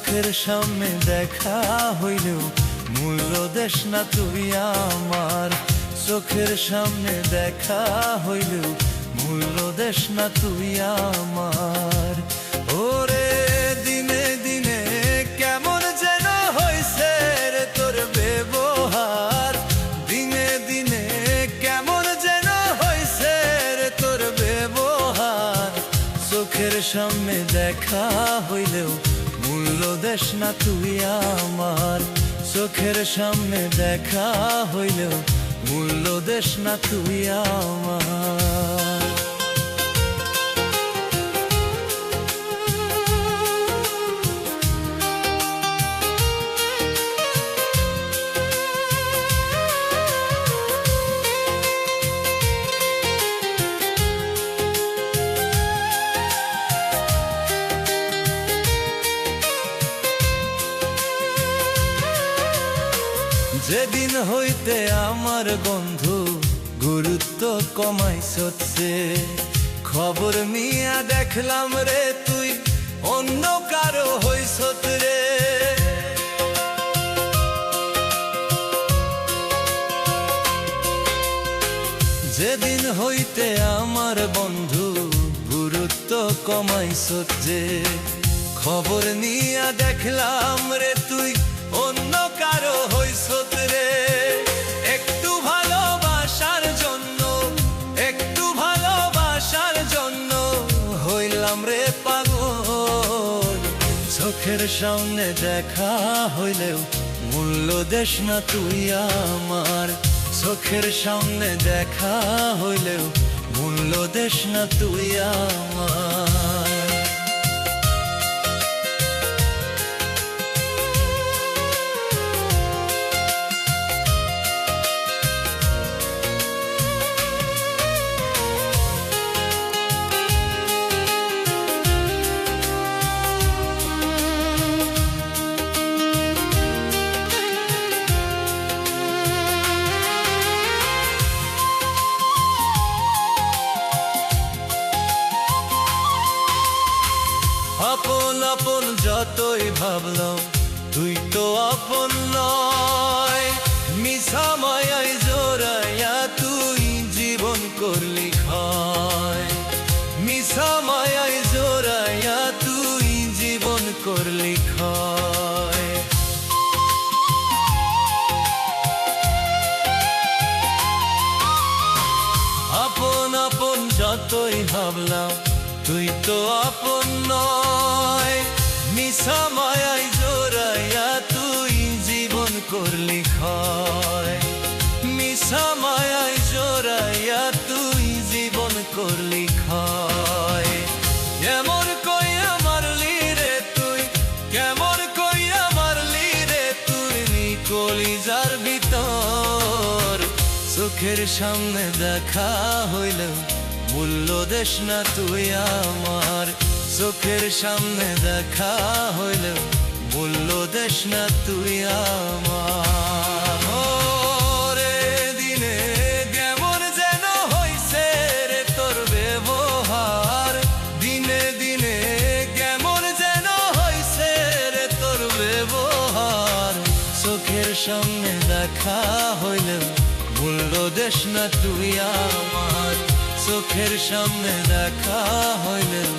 চোখের সামনে দেখা হইলেও মূল্য দেশ না তুই আমার। চোখের সামনে দেখা হইলেও মূল্য দেশ না তুই আমার। ওরে দিনে দিনে কেমন যেন হইছে রে তোর ব্যবহার, দিনে দিনে কেমন যেন হইছে রে তোর ব্যবহার। চোখের সামনে দেখা হইলেও মূল্য দেশ না তুই আমার। চোখের সামনে দেখা হইলেও মূল্য দেশ না তুই আমার। যেদিন হইতে আমার বন্ধু গুরুত্ব কমাইছে, খবর নিয়া দেখলাম রে তুই অন্য কারো হইছ রে। যেদিন হইতে আমার বন্ধু গুরুত্ব কমাইছে, খবর নিয়া দেখলাম রে তুই অন্য কারো হইছ রে। একটু ভালোবাসার জন্য, একটু ভালোবাসার জন্য হইলাম রে পাগল। চোখের সামনে দেখা হইলেও মূল্য দেশ না তুই আমার। চোখের সামনে দেখা হইলেও মূল্য দেশ না তুই আমার। আপন আপন যতই ভাবলাম তুই তো আপন নয়। মিছা মায়ায় জোড়াইয়া তুই জীবন করলি ক্ষয়। মিছা মায়ায় জোড়াইয়া তুই জীবন করলি ক্ষয়। আপন আপন যতই ভাবলাম তুই তো আপন নয়। মিছা মায়ায় জোড়াইয়া তুই জীবন করলি ক্ষয়। মিছা মায়ায় জোড়াইয়া তুই জীবন করলি ক্ষয়। কেমন কইয়া মারলি রে তুই, কেমন কইয়া মারলি রে তুই কলিজার ভিতর। চোখের সামনে দেখা হইলেও মূল্য দেশ না তুই আমার। চোখের সামনে দেখা হইলেও মূল্য দেশ না তুই আমার। ওরে দিনে কেমন যেন হইছে রে তোর ব্যবহার, দিনে দিনে কেমন যেন হইছে রে তোর ব্যবহার। চোখের সামনে দেখা হইলেও মূল্য দেশ না তুই আমার। চোখের সামনে দেখা হইলেও